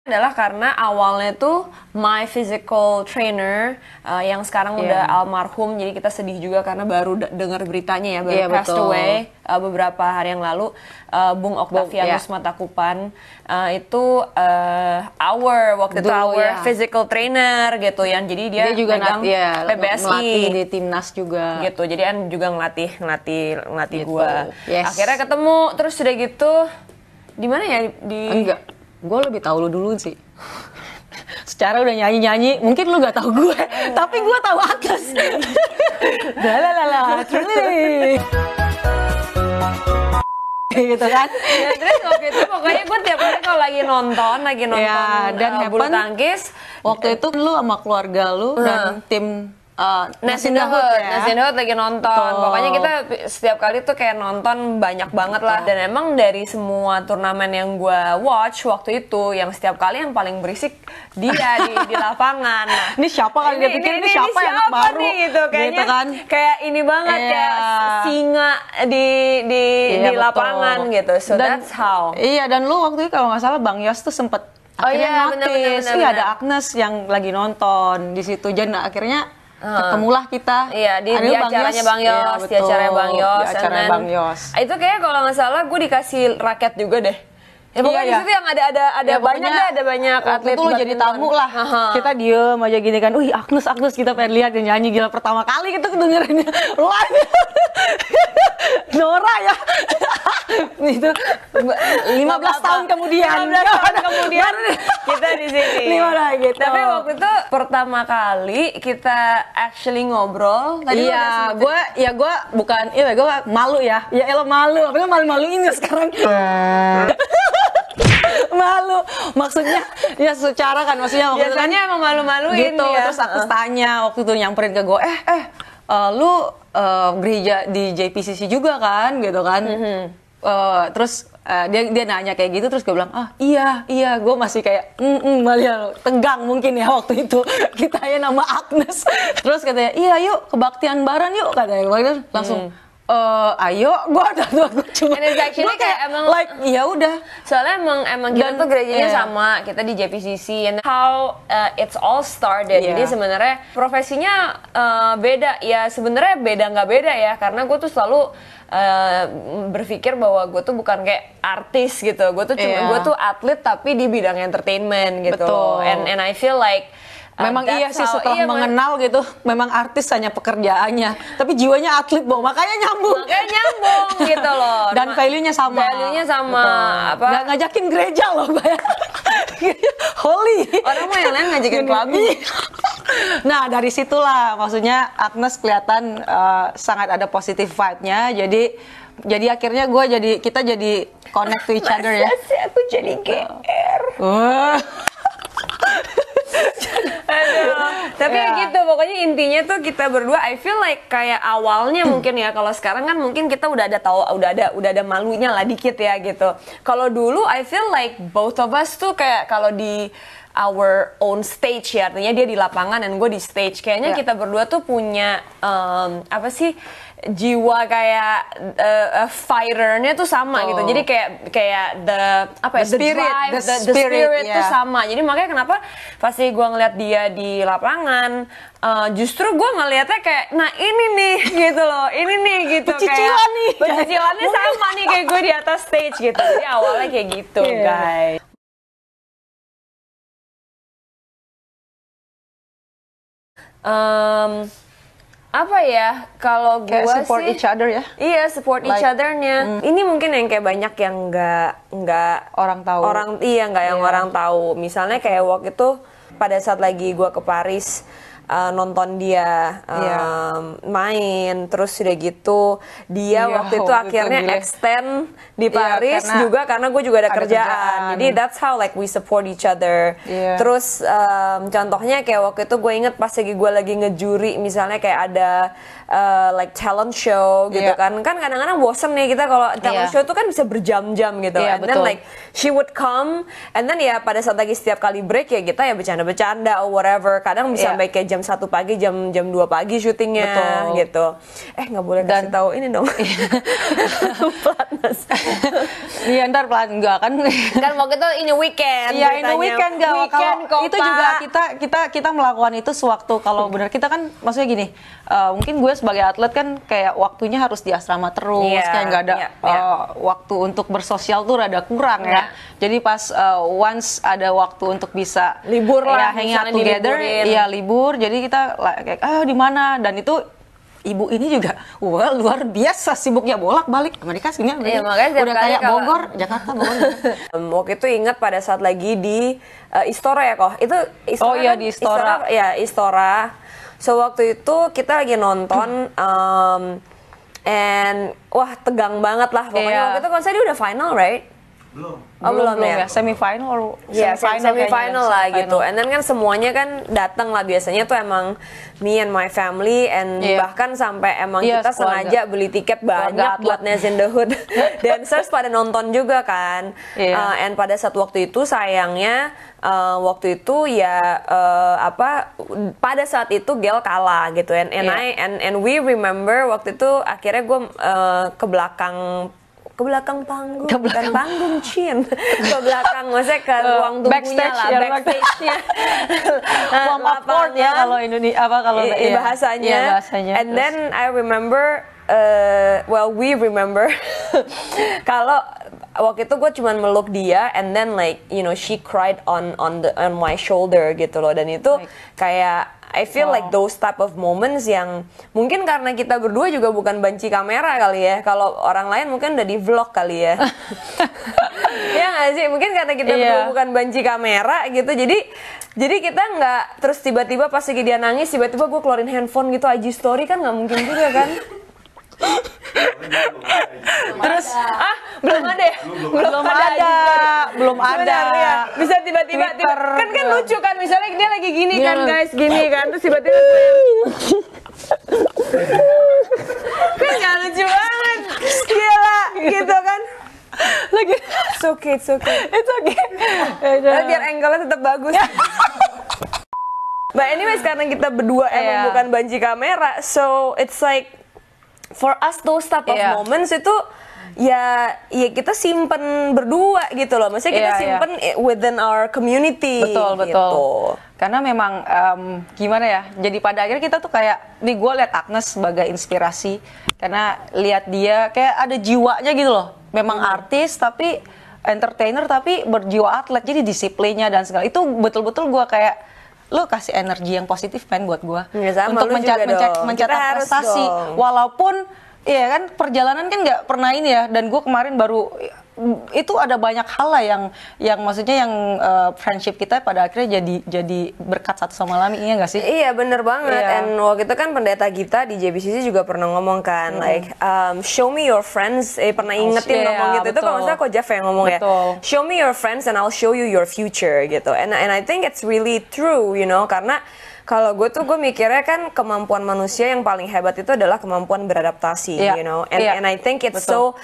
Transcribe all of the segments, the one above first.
adalah karena awalnya tuh my physical trainer yang sekarang udah almarhum, jadi kita sedih juga karena baru dengar beritanya ya, baru passed away beberapa hari yang lalu, Bung Octavianus Matakupan, itu waktu itu physical trainer gitu ya, jadi dia juga PBSI, melatih di timnas juga gitu, jadi kan juga ngelatih gitu. Gua. Akhirnya ketemu, terus udah gitu di mana ya Enggak, gue lebih tahu lu dulu sih. Secara udah nyanyi-nyanyi, mungkin lu gak tahu gue, tapi gue tahu Agnes. Dalalala, truly. Gitu kan? Ya, terus waktu itu pokoknya gue tiap kali kalau lagi nonton dan bulu tangkis, waktu itu lu sama keluarga lu dan tim Nest in the Hood lagi nonton. Pokoknya kita setiap kali tuh kayak nonton banyak banget lah. Dan emang dari semua turnamen yang gue watch waktu itu, yang setiap kali yang paling berisik dia di lapangan. Nah, ini siapa kali dia pikir ini siapa yang baru nih, gitu. Kayaknya gitu kan? Kayak ini banget kayak singa di lapangan gitu. So that's how. Iya, dan lu waktu itu kalau nggak salah Bang Yos tuh sempet akhirnya notice, ada Agnes yang lagi nonton di situ. Jadi akhirnya ketemulah kita. Iya, di acaranya Bang Yos, di acaranya Bang Yos. Itu kayak kalau nggak salah gue dikasih raket juga deh. Ya pokoknya di situ yang ada banyak atlet. Itu lo jadi tamu lah. Kita diem aja gini kan. Wih, Agnes kita pengen lihat dia nyanyi, gila pertama kali kita kedengerannya. Luar. Nora ya. Itu 15 tahun kemudian. 15 tahun kemudian kita di sini. Gitu. Tapi waktu itu pertama kali kita actually ngobrol. Tadi gue malu ya. Ya elah malu. Apa malu-maluin ya sekarang. Malu, maksudnya ya secara kan, maksudnya biasanya emang malu-maluin gitu ya. Terus aku tanya waktu itu nyamperin ke gue, lu gereja di JPCC juga kan, gitu kan. Terus dia nanya kayak gitu, terus gue bilang, iya, gue masih kayak malah tegang mungkin ya waktu itu. Kita ya nama Agnes. Terus katanya, iya yuk kebaktian bareng yuk, katanya. Langsung ayo, gue cuma kayak emang ya udah. Soalnya emang kita tuh gerejanya sama, kita di JPCC, and how it's all started. Jadi sebenarnya profesinya beda ya, sebenarnya nggak beda ya, karena gue tuh selalu berpikir bahwa gue tuh bukan kayak artis gitu, gue tuh gue tuh atlet tapi di bidang entertainment gitu. And I feel like memang iya sih, setelah mengenal gitu, memang artis hanya pekerjaannya, tapi jiwanya atlet, makanya nyambung gitu loh. Dan value-nya sama. Nggak ngajakin gereja loh, holy. Orang mah yang lain ngajakin clubbing. Nah dari situlah, maksudnya Agnes kelihatan sangat ada positive vibe-nya. Jadi akhirnya kita jadi connect to each other ya. Aku jadi GR. Tapi gitu, pokoknya intinya tuh kita berdua, I feel like kayak awalnya mungkin ya, kalau sekarang kan mungkin kita udah ada malunya lah dikit ya gitu. Kalau dulu I feel like both of us tuh kayak kalau di our own stage ya, artinya dia di lapangan dan gue di stage, kayaknya kita berdua tuh punya jiwa kayak fighter-nya tuh sama gitu. Jadi kayak the spirit tuh sama. Jadi makanya kenapa pasti gue ngeliat dia di lapangan, justru gue ngeliatnya kayak, nah ini nih gitu loh, ini nih gitu, pecicilannya sama nih kayak gue di atas stage gitu. Jadi awalnya kayak gitu guys. Apa ya, kalau gue sih support each other ya. Iya, support each other-nya. Ini mungkin yang kayak banyak yang nggak orang tahu. Nggak yang orang tahu. Misalnya kayak waktu itu pada saat lagi gue ke Paris, nonton dia main, terus udah gitu dia waktu itu akhirnya extend di Paris karena gue juga ada kerjaan. Jadi that's how like we support each other. Terus contohnya kayak waktu itu gue inget pas gue lagi ngejuri, misalnya kayak ada like talent show gitu kan kadang-kadang bosen nih kita kalau talent show tuh kan bisa berjam-jam gitu and then like she would come and then ya pada saat lagi setiap kali break ya kita ya bercanda-bercanda or whatever kadang bisa sampai kayak jam 1 pagi jam 2 pagi syutingnya gitu nggak boleh kasih tahu ini dong platnas iya ntar pelat enggak kan waktu itu ini weekend iya ini weekend enggak kalau itu juga kita melakukan itu sewaktu kalau benar kita kan maksudnya gini mungkin gue sebagai atlet kan kayak waktunya harus di asrama terus kayak nggak ada waktu untuk bersosial tuh rada kurang ya jadi pas once ada waktu untuk bisa libur lah hang out together libur jadi kita kayak di mana dan itu ibu ini juga luar biasa sibuknya bolak-balik Amerika sini udah kayak Bogor Jakarta Bogor waktu itu ingat pada saat lagi di Istora ya kok itu Istora di Istora Istora so waktu itu kita lagi nonton and wah tegang banget lah pokoknya waktu itu konser dia udah final right belum ya semifinal semifinal lah gitu and then kan semuanya kan datang lah biasanya tuh emang me and my family and bahkan sampai emang kita sengaja beli tiket banyak buat Nez in the Hood dancers pada nonton juga kan and pada saat waktu itu sayangnya waktu itu pada saat itu Gail kalah gitu and we remember waktu itu akhirnya gue ke belakang panggung, bukan panggung Chin, ke belakang, maksudnya ke ruang tunggunya lah, backstage-nya, warm up court ya kalau Indonesia bahasanya. And then I remember, we remember kalau waktu itu gue cuma meluk dia, and then like she cried on my shoulder gitu loh, dan itu kayak I feel like those type of moments yang mungkin karena kita berdua juga bukan banci kamera kali ya. Kalau orang lain mungkin udah di vlog kali ya. Ya nggak sih? Mungkin karena kita berdua bukan banci kamera gitu. Jadi kita nggak terus tiba-tiba pas lagi dia nangis tiba-tiba gue keluarin handphone gitu IG story kan nggak mungkin juga kan? Terus belum ada ya. Bisa tiba-tiba kan lucu kan misalnya dia lagi gini kan guys gini kan terus tiba-tiba kan nggak lucu banget gila gitu kan lagi it's okay biar angle-nya tetap bagus. But anyways karena kita berdua emang bukan banci kamera so it's like for us those type of moments itu ya kita simpen berdua gitu loh. Maksudnya kita simpen within our community. Betul. Karena memang gimana ya? Jadi pada akhirnya kita tuh kayak nih gue liat Agnes sebagai inspirasi karena lihat dia kayak ada jiwanya gitu loh. Memang artis tapi entertainer tapi berjiwa atlet. Jadi disiplinnya dan segala itu betul-betul gue kayak lo kasih energi yang positif kan buat gue untuk mencatat prestasi walaupun ya kan perjalanan kan nggak pernah ini ya dan gue kemarin baru itu ada banyak hal lah yang maksudnya yang friendship kita pada akhirnya jadi berkat satu sama lain iya nggak sih? Iya bener banget and waktu itu kan pendeta kita di JBCC juga pernah ngomong kan like show me your friends pernah ingetin ngomong gitu itu kalau misalnya Ko Jeff yang ngomong ya show me your friends and I'll show you your future gitu and I think it's really true karena kalau gue mikirnya kan kemampuan manusia yang paling hebat itu adalah kemampuan beradaptasi, and I think it's so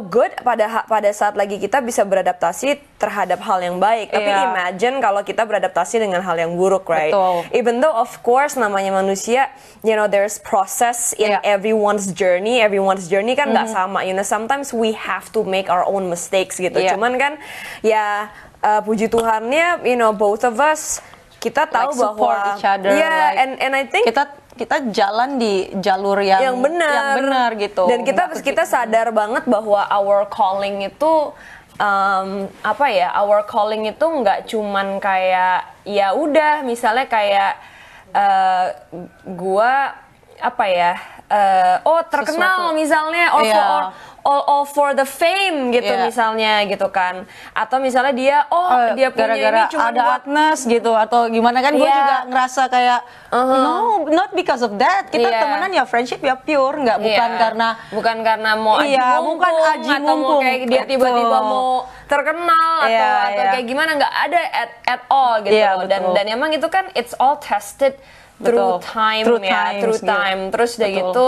good pada saat lagi kita bisa beradaptasi terhadap hal yang baik. Tapi imagine kalau kita beradaptasi dengan hal yang buruk, right? Even though of course namanya manusia, there's process in everyone's journey kan nggak sama, sometimes we have to make our own mistakes gitu. Cuman kan puji Tuhannya, both of us kita tahu bahwa and I think kita jalan di jalur yang benar gitu. Dan kita sadar banget bahwa our calling itu our calling itu nggak cuman kayak ya udah misalnya kayak gua terkenal misalnya or for the fame gitu misalnya gitu kan atau misalnya dia dia punya gara-gara ini cuma ada Agnes gitu atau gimana kan gue juga ngerasa kayak no not because of that kita temenan ya friendship ya pure bukan karena mau aji mumpung atau mau kayak dia tiba-tiba mau terkenal atau kayak gimana nggak ada at all gitu loh dan emang itu kan it's all tested through time through ya, through time. Gitu. Terus udah gitu.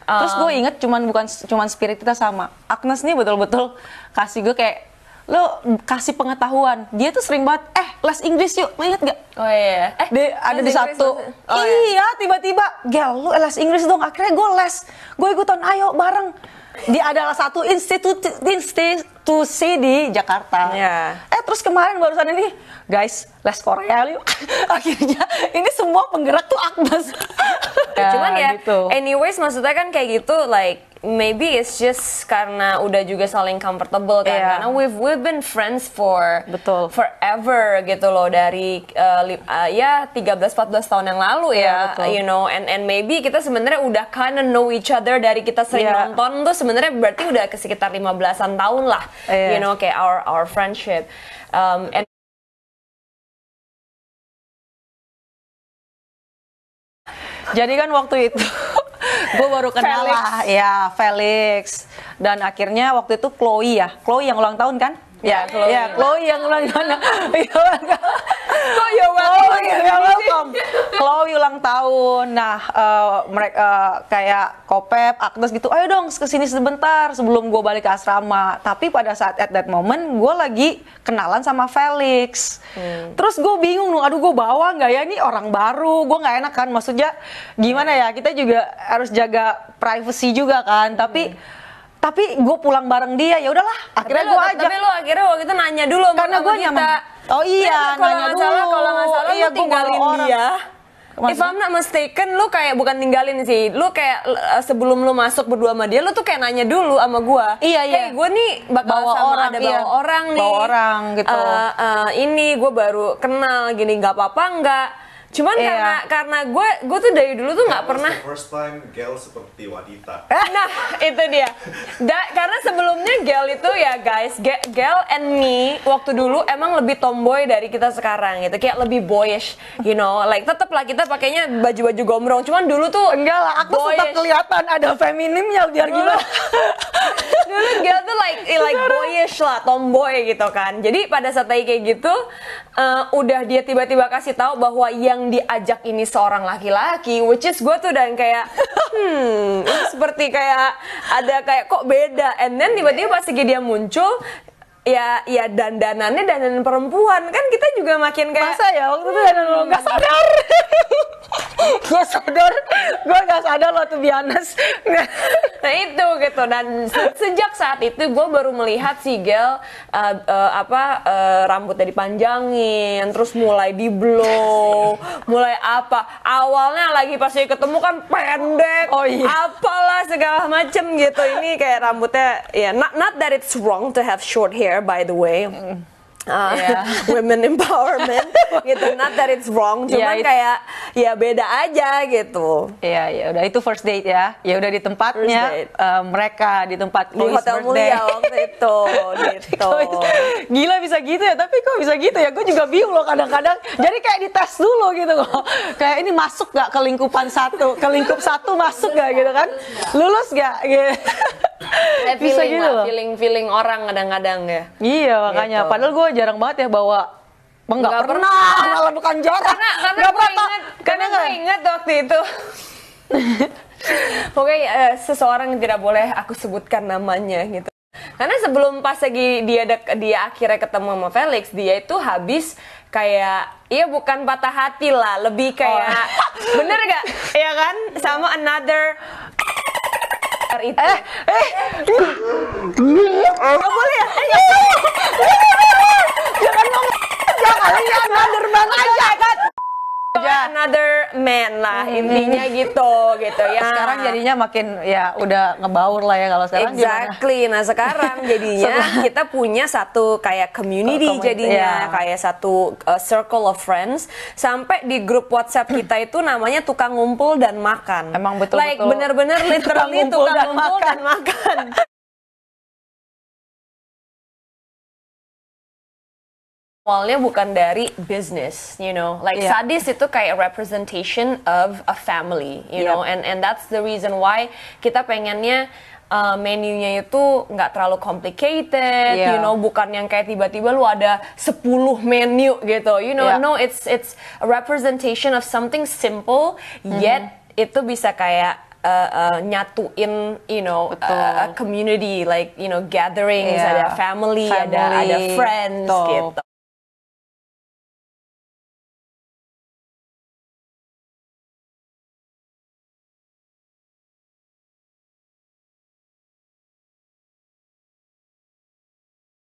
Terus gue inget cuman spirit kita sama. Agnes nih betul-betul kasih gue kayak, lo kasih pengetahuan. Dia tuh sering banget, les Inggris yuk, lo inget gak? Oh iya. Ada di satu. Iya, tiba-tiba, Gel, lu les Inggris dong. Akhirnya gue les. Gue ikutan, ayo bareng. Dia adalah satu institusi di Jakarta. Yeah. Terus kemarin barusan ini, guys, les Korea yuk. Akhirnya ini semua penggerak tuh Agnes. Cuman ya, gitu. anyways maksudnya kan kayak gitu, like maybe it's just karena udah juga saling comfortable kan, karena we've been friends for forever gitu loh, dari ya 13-14 tahun yang lalu ya, you know, and maybe kita sebenarnya udah kind of know each other dari kita sering nonton tuh, sebenarnya berarti udah ke sekitar 15-an tahun lah, you know, kayak our friendship. And jadi kan waktu itu gue baru kenal lah, ya Felix, dan akhirnya waktu itu Chloe yang ulang tahun kan? Ya, Chloe yang ulang tahun. Welcome. Chloe ulang tahun. Nah, mereka kayak Kopep, Agnes gitu, ayo dong kesini sebentar sebelum gue balik ke asrama. Tapi pada saat at that moment gue lagi kenalan sama Felix. Terus gue bingung dong, aduh gue bawa nggak ya, ini orang baru, gue nggak enak kan, maksudnya gimana ya, kita juga harus jaga privacy juga kan. Tapi gue pulang bareng dia, ya udahlah. Akhirnya gue ajak. Tapi lo akhirnya waktu itu nanya dulu sama karena gue nyaman. Oh iya, nanya dulu. Kalau nggak salah iya, lu tinggalin dia. Maksudnya? If I'm not mistaken, lu kayak bukan tinggalin sih. Lu kayak sebelum lu masuk berdua sama dia, lu tuh kayak nanya dulu sama gue. Iya. Kayak gue nih bakal bawa sama orang, bawa orang nih. Bawa orang gitu. Ini gue baru kenal gini, nggak apa-apa nggak. Cuman karena gue tuh dari dulu tuh nggak pernah. First time Gel seperti wanita. Nah itu dia. Karena sebelumnya Gel itu ya guys, Gel and me waktu dulu emang lebih tomboy dari kita sekarang gitu, kayak lebih boyish, you know, like tetep lah kita pakainya baju-baju gombrong. Cuman dulu tuh enggak lah, aku tetap kelihatan ada feminimnya biar gimana. Dulu Gel tuh like boyish lah, tomboy gitu kan. Jadi pada saat kayak gitu, udah dia tiba-tiba kasih tahu bahwa yang diajak ini seorang laki-laki, which is gue tuh udah kayak ini seperti kayak ada kayak kok beda, and then tiba-tiba pas dia muncul ya dandanannya dandanan perempuan kan, kita juga makin kayak masa ya waktu itu dandan lo nggak sadar. gue nggak sadar lo tuh bianas. Nah itu gitu, dan sejak saat itu gue baru melihat si Gel rambutnya dipanjangin, terus mulai di blow, mulai awalnya lagi pas dia ketemu kan pendek, apalah segala macem gitu. Ini kayak rambutnya ya not that it's wrong to have short hair, by the way. Women empowerment gitu, not that it's wrong, cuman kayak ya beda aja gitu. Ya udah, itu first date ya udah di tempatnya, mereka di tempat di Hotel Mulia waktu itu gitu. Gila bisa gitu ya, tapi kok bisa gitu ya, gue juga bingung loh kadang-kadang. Jadi kayak dites dulu gitu loh, kayak ini masuk gak ke lingkup satu masuk gak gitu kan, lulus gak gitu. Bisa gitu loh, feeling orang kadang-kadang ya. Iya makanya gitu. Padahal gue jarang banget ya bawa, nggak pernah, malah bukan jarang. Karena gue ingat waktu itu. Pokoknya seseorang yang tidak boleh aku sebutkan namanya gitu. Karena sebelum pas lagi dia akhirnya ketemu sama Felix, dia itu habis kayak, bukan patah hati lah, lebih kayak bener gak? Ya kan, sama another itu. Nggak boleh ya? Jangan ngomong, jangan another man aja kan. Another man lah, intinya gitu ya. Sekarang jadinya makin ya udah ngebaur lah ya kalau sekarang. Exactly. Nah sekarang jadinya kita punya satu kayak community jadinya, kayak satu circle of friends. Sampai di grup WhatsApp kita itu namanya tukang ngumpul dan makan. Emang betul-betul. Like bener-bener literally tukang ngumpul dan makan. Awalnya bukan dari business, you know, like sadis itu kayak representation of a family, you know, and that's the reason why kita pengennya menunya itu nggak terlalu complicated, you know, bukan yang kayak tiba-tiba lu ada 10 menu gitu, you know, no, it's a representation of something simple, yet itu bisa kayak nyatuin, you know, a community, like, you know, gatherings, ada family, ada friends, gitu.